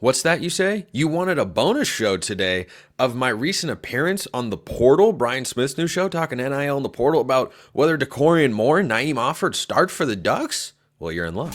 What's that you say? You wanted a bonus show today of my recent appearance on The Portal, Brian Smith's new show, talking NIL in The Portal about whether Dakorien Moore and Naeem Offord start for the Ducks? Well, you're in luck.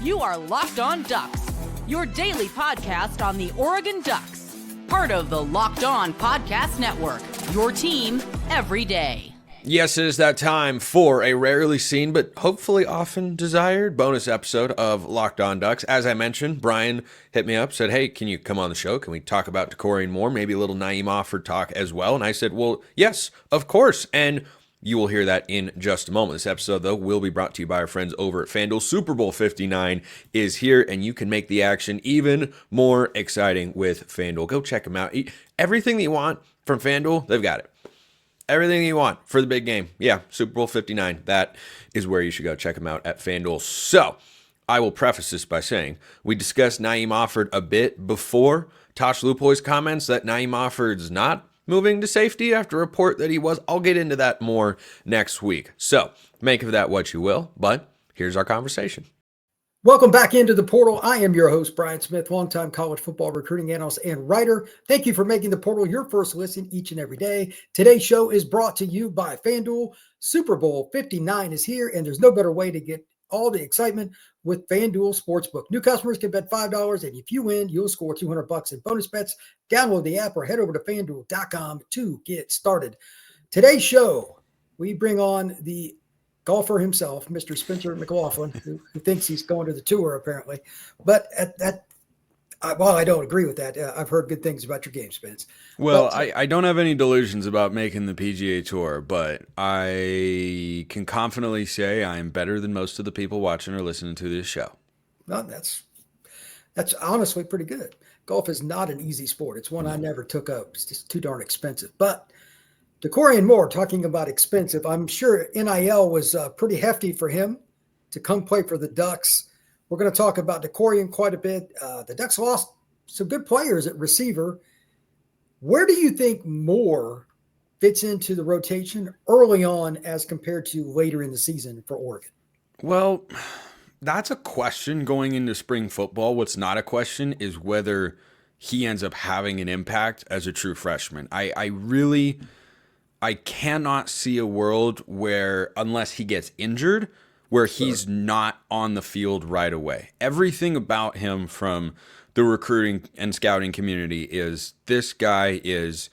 You are Locked On Ducks, your daily podcast on the Oregon Ducks. Part of the Locked On Podcast Network, your team every day. Yes, it is that time for a rarely seen but hopefully often desired bonus episode of Locked On Ducks. As I mentioned, Brian hit me up, said, hey, can you come on the show? Can we talk about Dakorien Moore? Maybe a little Naeem Offord talk as well. And I said, well, yes, of course. And you will hear that in just a moment. This episode, though, will be brought to you by our friends over at FanDuel. Super Bowl 59 is here, and you can make the action even more exciting with FanDuel. Go check them out. Everything that you want from FanDuel, they've got it. Everything you want for the big game. Yeah, Super Bowl 59. That is where you should go. Check them out at FanDuel. So, I will preface this by saying we discussed Naeem Offord a bit before Tosh Lupoi's comments that Naeem Offord's not moving to safety after a report that he was. I'll get into that more next week. So, make of that what you will, but here's our conversation. Welcome back into the Portal. I am your host, Brian Smith, longtime college football recruiting analyst and writer. Thank you for making the Portal your first listen each and every day. Today's show is brought to you by FanDuel. Super Bowl 59 is here, and there's no better way to get all the excitement with FanDuel Sportsbook. New customers can bet $5, and if you win, you'll score $200 in bonus bets. Download the app or head over to FanDuel.com to get started. Today's show, we bring on the golfer himself, Mr. Spencer McLaughlin, who thinks he's going to the tour, apparently. But while I don't agree with that, I've heard good things about your game, Spence. Well, I don't have any delusions about making the PGA Tour, but I can confidently say I am better than most of the people watching or listening to this show. No, that's honestly pretty good. Golf is not an easy sport. It's one I never took up. It's just too darn expensive. But Dakorien Moore, talking about expensive, I'm sure NIL was pretty hefty for him to come play for the Ducks. We're going to talk about Dakorien quite a bit. The Ducks lost some good players at receiver. Where do you think Moore fits into the rotation early on as compared to later in the season for Oregon? Well, that's a question going into spring football. What's not a question is whether he ends up having an impact as a true freshman. I cannot see a world where, unless he gets injured, where he's not on the field right away. Everything about him from the recruiting and scouting community is this guy is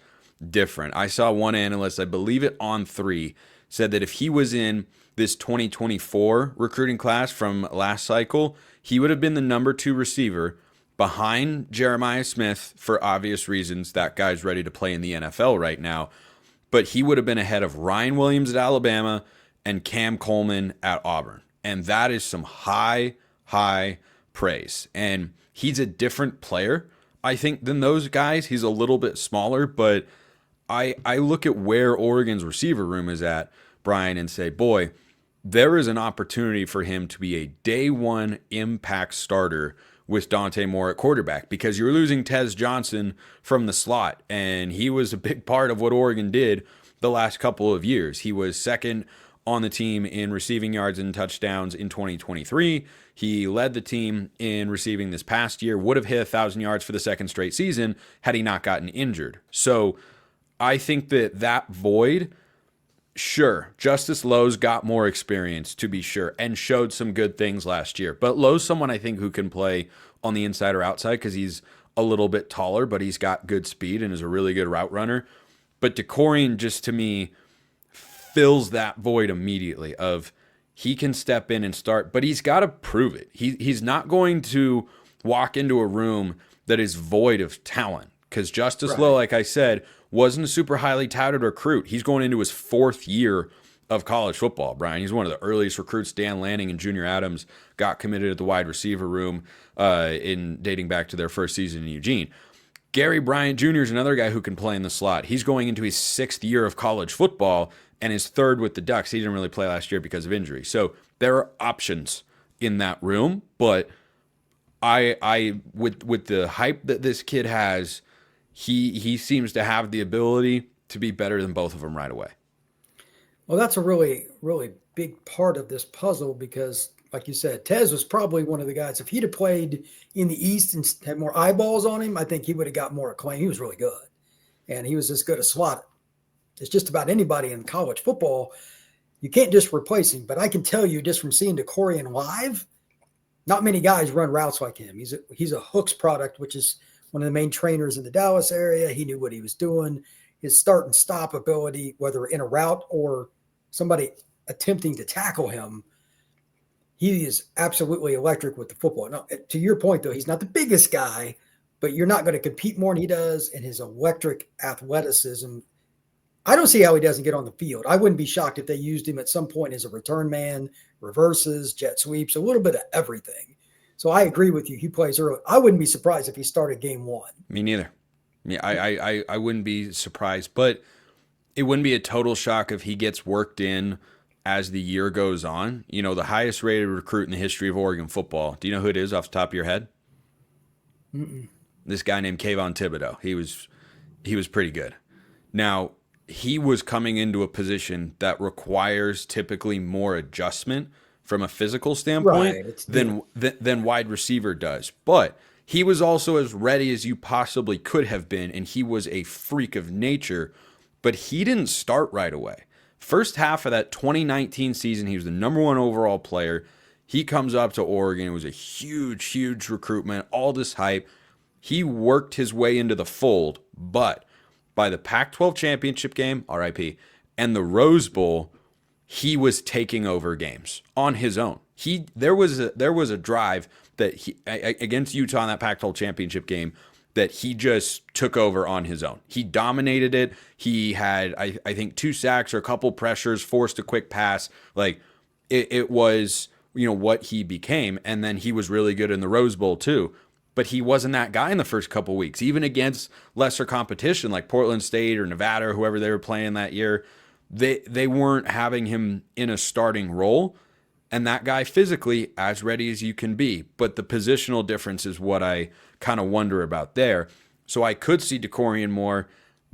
different. I saw one analyst, I believe it on 3, said that if he was in this 2024 recruiting class from last cycle, he would have been the number 2 receiver behind Jeremiah Smith for obvious reasons. That guy's ready to play in the NFL right now. But he would have been ahead of Ryan Williams at Alabama and Cam Coleman at Auburn. And that is some high praise. And he's a different player, I think, than those guys. He's a little bit smaller, but I look at where Oregon's receiver room is at, Brian, and say, boy, there is an opportunity for him to be a day one impact starter with Dante Moore at quarterback, because you're losing Tez Johnson from the slot, and he was a big part of what Oregon did the last couple of years. He was second on the team in receiving yards and touchdowns in 2023. He led the team in receiving this past year, would have hit 1,000 yards for the second straight season had he not gotten injured. So I think that void, sure, Justice Lowe's got more experience, to be sure, and showed some good things last year. But Lowe's someone I think who can play on the inside or outside because he's a little bit taller, but he's got good speed and is a really good route runner. But Dakorien, just to me, fills that void immediately of he can step in and start, but he's got to prove it. He's not going to walk into a room that is void of talent, because Justice Lowe, like I said, wasn't a super highly touted recruit. He's going into his 4th year of college football, Brian. He's one of the earliest recruits. Dan Lanning and Junior Adams got committed at the wide receiver room in dating back to their first season in Eugene. Gary Bryant Jr. is another guy who can play in the slot. He's going into his 6th year of college football and his 3rd with the Ducks. He didn't really play last year because of injury. So there are options in that room, but I with the hype that this kid has, he seems to have the ability to be better than both of them right away. Well, that's a really, really big part of this puzzle because, like you said, Tez was probably one of the guys. If he'd have played in the East and had more eyeballs on him, I think he would have got more acclaim. He was really good, and he was as good as slot. It's just about anybody in college football. You can't just replace him. But I can tell you just from seeing Dakorien live, not many guys run routes like him. He's a hooks product, which is one of the main trainers in the Dallas area. He knew what he was doing. His start and stop ability, whether in a route or somebody attempting to tackle him, he is absolutely electric with the football. Now, to your point, though, he's not the biggest guy, but you're not going to compete more than he does. And his electric athleticism, I don't see how he doesn't get on the field. I wouldn't be shocked if they used him at some point as a return man, reverses, jet sweeps, a little bit of everything. So I agree with you. He plays early. I wouldn't be surprised if he started game one. Me neither. Yeah, I wouldn't be surprised, but it wouldn't be a total shock if he gets worked in as the year goes on. You know, the highest rated recruit in the history of Oregon football. Do you know who it is off the top of your head? Mm-mm. This guy named Kayvon Thibodeau. He was pretty good. Now, he was coming into a position that requires typically more adjustment from a physical standpoint than wide receiver does. But he was also as ready as you possibly could have been, and he was a freak of nature, but he didn't start right away. First half of that 2019 season, he was the number 1 overall player. He comes up to Oregon. It was a huge, huge recruitment, all this hype. He worked his way into the fold, but by the Pac-12 championship game, RIP, and the Rose Bowl, he was taking over games on his own. There was a drive that he against Utah in that Pac-12 championship game that he just took over on his own. He dominated it. He had I think 2 sacks or a couple pressures, forced a quick pass. Like it was, you know, what he became, and then he was really good in the Rose Bowl too. But he wasn't that guy in the first couple weeks, even against lesser competition like Portland State or Nevada or whoever they were playing that year. They weren't having him in a starting role, and that guy physically as ready as you can be. But the positional difference is what I kind of wonder about there. So I could see Dakorien Moore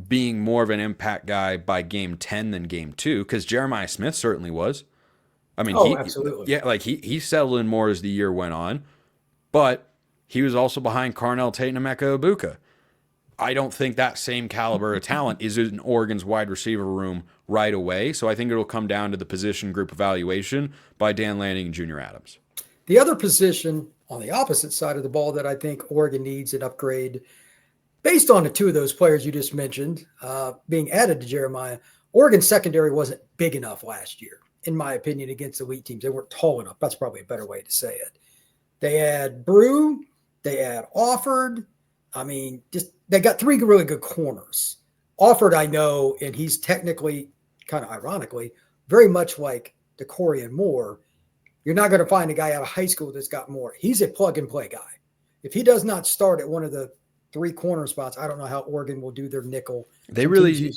being more of an impact guy by game 10 than game 2, because Jeremiah Smith certainly was. I mean, absolutely. Yeah, like he settled in more as the year went on, but he was also behind Carnell Tate and Emeka Ibuka. I don't think that same caliber of talent is in Oregon's wide receiver room right away. So I think it'll come down to the position group evaluation by Dan Lanning and Junior Adams. The other position on the opposite side of the ball that I think Oregon needs an upgrade based on the 2 of those players you just mentioned being added to Jeremiah. Oregon's secondary wasn't big enough last year, in my opinion, against elite teams. They weren't tall enough. That's probably a better way to say it. They had Brew. They had Offord. I mean, just they got 3 really good corners. Offord, I know, and he's technically, kind of ironically, very much like Dakorien Moore. You're not going to find a guy out of high school that's got more. He's a plug-and-play guy. If he does not start at one of the 3 corner spots, I don't know how Oregon will do their nickel. They really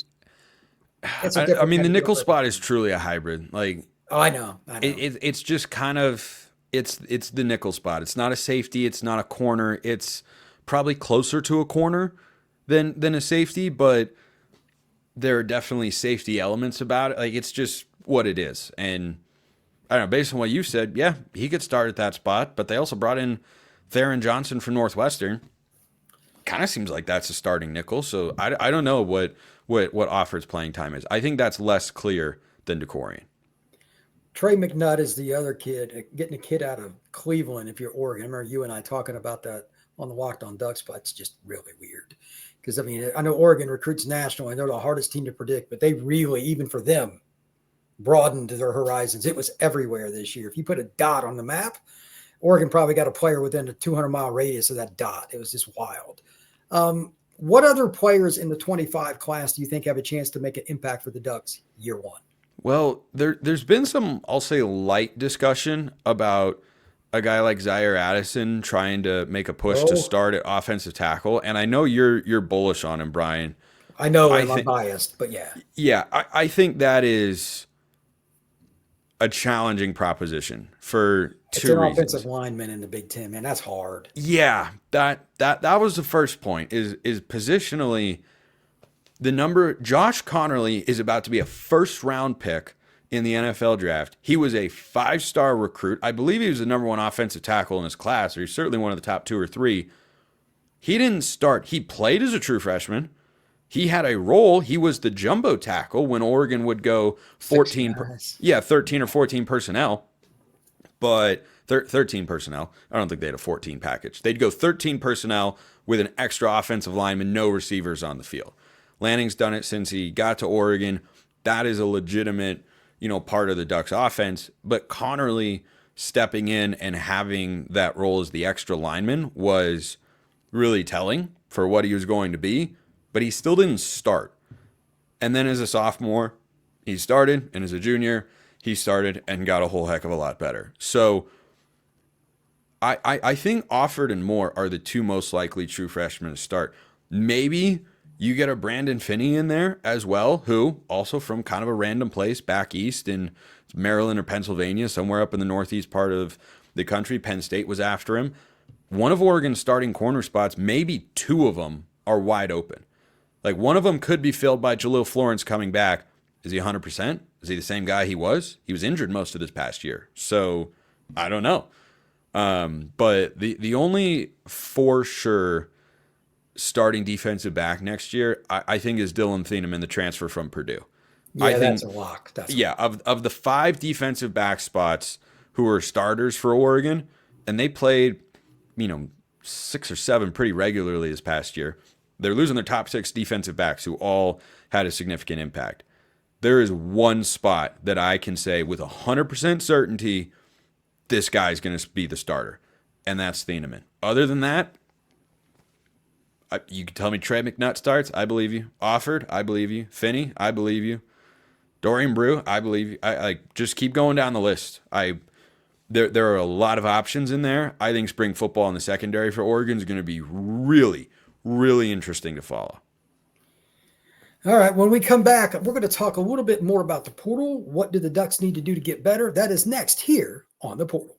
– I mean, the nickel spot is truly a hybrid. Like, oh, I know. It's just kind of – it's the nickel spot. It's not a safety. It's not a corner. It's probably closer to a corner than a safety, but there are definitely safety elements about it. Like, it's just what it is. And I don't know, based on what you said, yeah, he could start at that spot, but they also brought in Theron Johnson from Northwestern. Kind of seems like that's a starting nickel. So I don't know what Offord's playing time is. I think that's less clear than Dakorien. Trey McNutt is the other kid, getting a kid out of Cleveland if you're Oregon. I remember you and I talking about that on the Locked On Ducks, but it's just really weird. Because, I mean, I know Oregon recruits nationally, and they're the hardest team to predict, but they really, even for them, broadened their horizons. It was everywhere this year. If you put a dot on the map, Oregon probably got a player within a 200-mile radius of that dot. It was just wild. What other players in the 25 class do you think have a chance to make an impact for the Ducks year 1? Well, there's been some, I'll say, light discussion about a guy like Zaire Addison trying to make a push to start at offensive tackle, and I know you're bullish on him, Brian. I know I'm biased, but yeah. Yeah, I think that is a challenging proposition for two reasons. Offensive lineman in the Big Ten, man. That's hard. Yeah, that was the first point. Is positionally, the number Josh Connerly is about to be a first round pick in the NFL draft. He was a 5-star recruit. I believe he was the number 1 offensive tackle in his class, or he's certainly one of the top 2 or 3. He didn't start. He played as a true freshman. He had a role. He was the jumbo tackle when Oregon would go 13 or 14 personnel. But 13 personnel. I don't think they had a 14 package. They'd go 13 personnel with an extra offensive lineman, no receivers on the field. Lanning's done it since he got to Oregon. That is a legitimate, part of the Ducks offense. But Connerly stepping in and having that role as the extra lineman was really telling for what he was going to be. But he still didn't start. And then as a sophomore, he started. And as a junior, he started and got a whole heck of a lot better. So I think Offord and Moore are the 2 most likely true freshmen to start. Maybe you get a Brandon Finney in there as well, who also from kind of a random place back east in Maryland or Pennsylvania, somewhere up in the northeast part of the country. Penn State was after him. One of Oregon's starting corner spots, maybe 2 of them are wide open. Like one of them could be filled by Jalil Florence coming back. Is he 100%? Is he the same guy he was? He was injured most of this past year. So I don't know. But the only for sure starting defensive back next year, I think, is Dylan Thieneman, the transfer from Purdue. Yeah, I think, that's a lock. Of the 5 defensive back spots who were starters for Oregon, and they played, 6 or 7 pretty regularly this past year. They're losing their top 6 defensive backs who all had a significant impact. There is one spot that I can say with 100% certainty this guy's going to be the starter, and that's Thieneman. Other than that, you can tell me Trey McNutt starts, I believe you. Offord, I believe you. Finney, I believe you. Dorian Brew, I believe you. I just keep going down the list. There are a lot of options in there. I think spring football in the secondary for Oregon is going to be really, really interesting to follow. All right, when we come back, we're going to talk a little bit more about the portal. What do the Ducks need to do to get better? That is next here on the portal.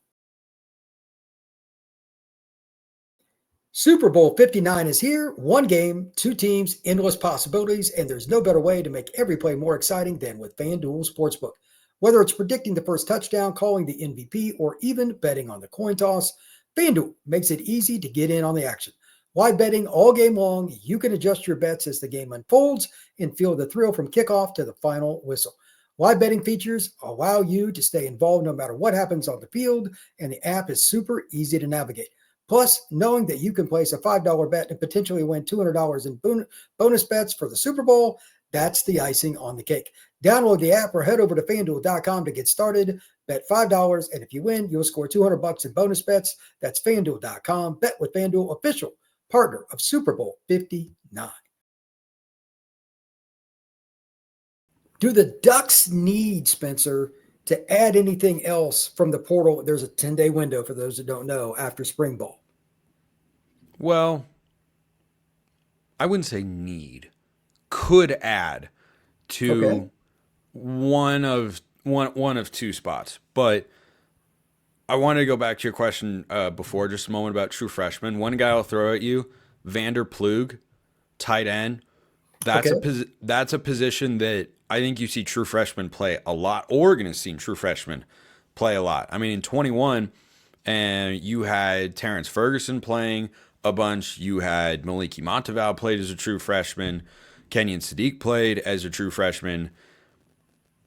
Super Bowl 59 is here. 1 game, 2 teams, endless possibilities, and there's no better way to make every play more exciting than with FanDuel Sportsbook. Whether it's predicting the first touchdown, calling the MVP, or even betting on the coin toss, FanDuel makes it easy to get in on the action. Live betting all game long, you can adjust your bets as the game unfolds and feel the thrill from kickoff to the final whistle. Live betting features allow you to stay involved no matter what happens on the field, and the app is super easy to navigate. Plus, knowing that you can place a $5 bet and potentially win $200 in bonus bets for the Super Bowl, that's the icing on the cake. Download the app or head over to FanDuel.com to get started. Bet $5, and if you win, you'll score $200 in bonus bets. That's FanDuel.com. Bet with FanDuel, official partner of Super Bowl 59. Do the Ducks need, Spencer, to add anything else from the portal? There's a 10-day window for those that don't know after spring ball. Well, I wouldn't say need. Could add to one of 2 spots. But I wanted to go back to your question before, just a moment, about true freshmen. One guy I'll throw at you, Vander Plug, tight end. That's a position that I think you see true freshmen play a lot. Oregon has seen true freshmen play a lot. I mean, in 21, and you had Terrence Ferguson playing a bunch. You had Maliki Monteval played as a true freshman. Kenyon Sadiq played as a true freshman.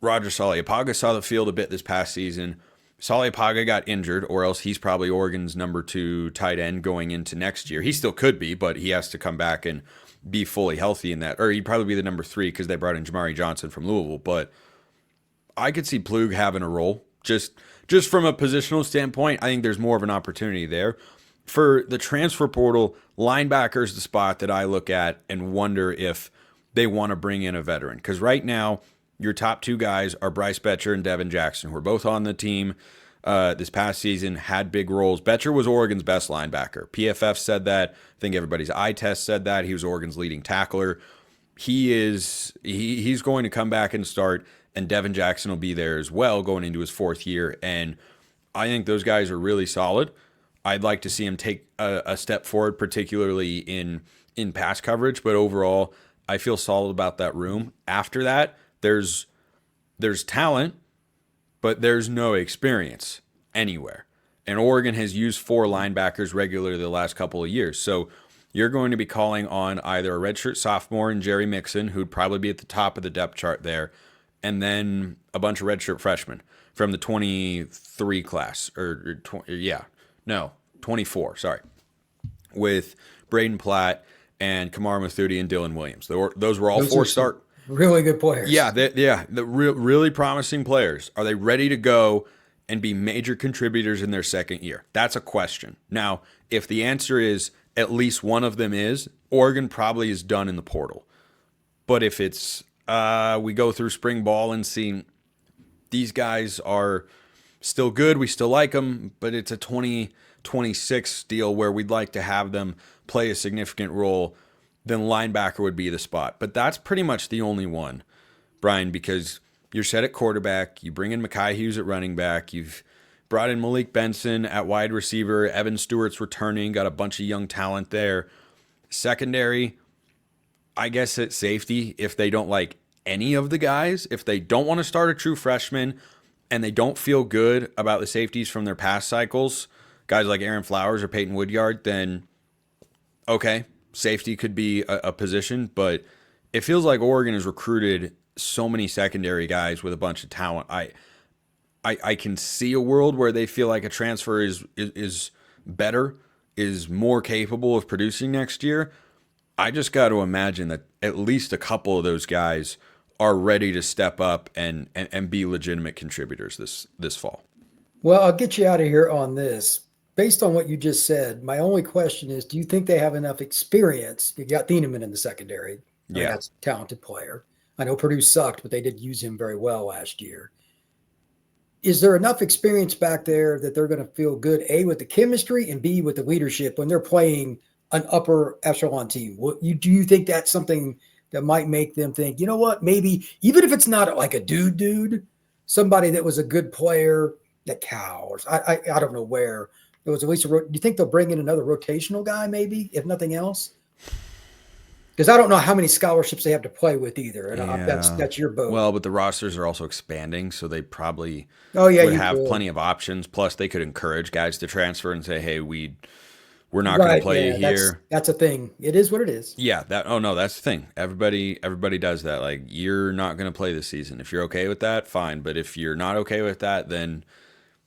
Roger Saliapaga saw the field a bit this past season. Saliapaga got injured, or else he's probably Oregon's number 2 tight end going into next year. He still could be, but he has to come back and be fully healthy in that. Or he'd probably be the number 3 because they brought in Jamari Johnson from Louisville. But I could see Plug having a role. Just from a positional standpoint, I think there's more of an opportunity there. For the transfer portal, linebacker is the spot that I look at and wonder if they want to bring in a veteran. Because right now, your top 2 guys are Bryce Betcher and Devin Jackson, who are both on the team this past season, had big roles. Betcher was Oregon's best linebacker. PFF said that. I think everybody's eye test said that. He was Oregon's leading tackler. He's going to come back and start, and Devin Jackson will be there as well going into his 4th year. And I think those guys are really solid. I'd like to see him take a step forward, particularly in pass coverage. But overall, I feel solid about that room. After that, there's talent, but there's no experience anywhere. And Oregon has used 4 linebackers regularly the last couple of years. So you're going to be calling on either a redshirt sophomore in Jerry Mixon, who'd probably be at the top of the depth chart there, and then a bunch of redshirt freshmen from the 23 class, 24, sorry, with Braden Platt and Kamar Mathudi and Dylan Williams. Those were all Those 4-star. Really good players. Yeah, the really promising players. Are they ready to go and be major contributors in their second year? That's a question. Now, if the answer is at least one of them is, Oregon probably is done in the portal. But if it's we go through spring ball and see these guys are still good, we still like them, but it's a 2026 deal where we'd like to have them play a significant role, then linebacker would be the spot. But that's pretty much the only one, Brian, because you're set at quarterback. You bring in Mekhi Hughes at running back. You've brought in Malik Benson at wide receiver. Evan Stewart's returning. Got a bunch of young talent there. Secondary, I guess at safety, if they don't like any of the guys, if they don't want to start a true freshman and they don't feel good about the safeties from their past cycles, guys like Aaron Flowers or Peyton Woodyard, then okay, safety could be a position. But it feels like Oregon has recruited so many secondary guys with a bunch of talent. I can see a world where they feel like a transfer is better, is more capable of producing next year. I just got to imagine that at least a couple of those guys are ready to step up and be legitimate contributors this fall. Well, I'll get you out of here on this. Based on what you just said, my only question is, do you think they have enough experience? You got Thieneman in the secondary. I mean, that's a talented player. I know Purdue sucked, but they did use him very well last year. Is there enough experience back there that they're going to feel good, A, with the chemistry, and B, with the leadership when they're playing an upper echelon team? Do you think that's something that might make them think, you know what, maybe even if it's not like a dude, somebody that was a good player at Cal, or I don't know where it was at least do you think they'll bring in another rotational guy, maybe, if nothing else? Because I don't know how many scholarships they have to play with either, and that's your boat. Well, but the rosters are also expanding, so they probably would have plenty of options. Plus, they could encourage guys to transfer and say, "Hey, we're not going to play you here." That's a thing. It is what it is. Yeah. That's the thing. Everybody does that. Like, you're not going to play this season. If you're okay with that, fine. But if you're not okay with that, then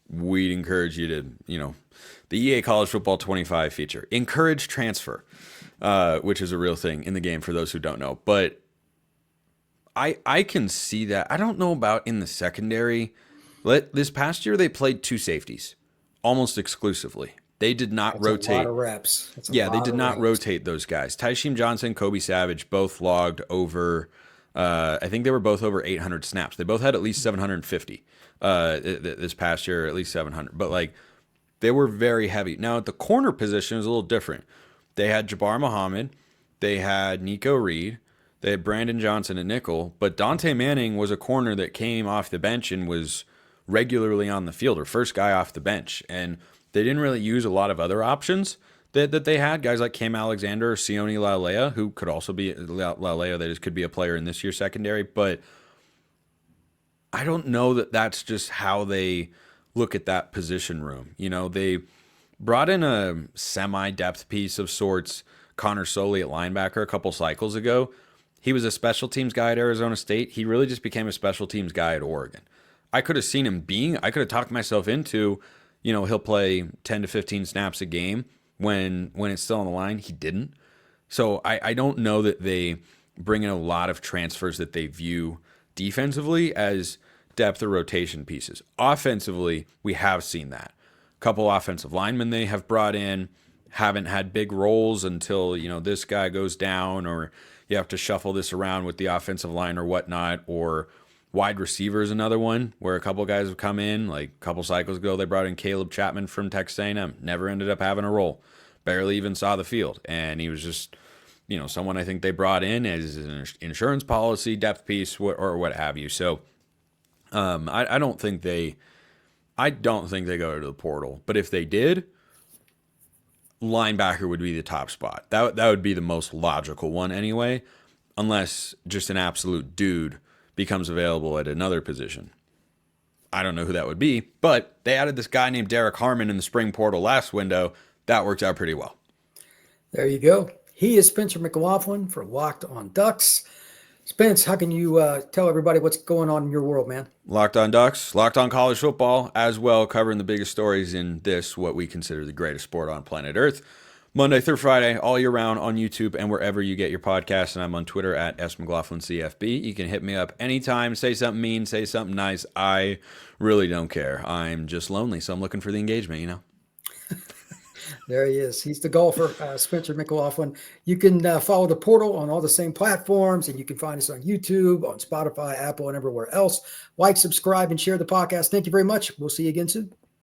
we'd encourage you to, the EA College Football 25 feature, encourage transfer. Which is a real thing in the game for those who don't know. But I can see that. I don't know about in the secondary. This past year, they played 2 safeties almost exclusively. They did not rotate. A lot of reps. They did not rotate those guys. Tysheem Johnson, Kobe Savage both logged over, I think they were both over 800 snaps. They both had at least 750 this past year, at least 700. But, they were very heavy. Now, at the corner position, it was a little different. They had Jabbar Muhammad, they had Nico Reed, they had Brandon Johnson at nickel, but Dante Manning was a corner that came off the bench and was regularly on the field, or first guy off the bench. And they didn't really use a lot of other options that they had. Guys like Cam Alexander or Sione Laulea, who could also be Laulea, that could be a player in this year's secondary. But I don't know that that's just how they look at that position room. They brought in a semi-depth piece of sorts, Connor Soley at linebacker, a couple cycles ago. He was a special teams guy at Arizona State. He really just became a special teams guy at Oregon. I could have seen him I could have talked myself into, he'll play 10 to 15 snaps a game when it's still on the line. He didn't. So I don't know that they bring in a lot of transfers that they view defensively as depth or rotation pieces. Offensively, we have seen that. Couple offensive linemen they have brought in haven't had big roles until this guy goes down, or you have to shuffle this around with the offensive line or whatnot. Or wide receiver is another one where a couple guys have come in. Like a couple cycles ago, they brought in Caleb Chapman from Texas A&M. Never ended up having a role. Barely even saw the field, and he was just someone I think they brought in as an insurance policy depth piece or what have you. So I don't think they go to the portal, but if they did, linebacker would be the top spot. That would be the most logical one anyway, unless just an absolute dude becomes available at another position. I don't know who that would be, but they added this guy named Derek Harmon in the spring portal last window. That worked out pretty well. There you go. He is Spencer McLaughlin for Locked on Ducks. Spence, how can you tell everybody what's going on in your world, man? Locked on Ducks, locked on college football, as well, covering the biggest stories in this, what we consider the greatest sport on planet Earth. Monday through Friday, all year round on YouTube and wherever you get your podcasts. And I'm on Twitter at smclaughlincfb. You can hit me up anytime, say something mean, say something nice. I really don't care. I'm just lonely, so I'm looking for the engagement, you know? There he is. He's the golfer, Spencer McLaughlin. You can follow the portal on all the same platforms, and you can find us on YouTube, on Spotify, Apple, and everywhere else. Like, subscribe, and share the podcast. Thank you very much. We'll see you again soon.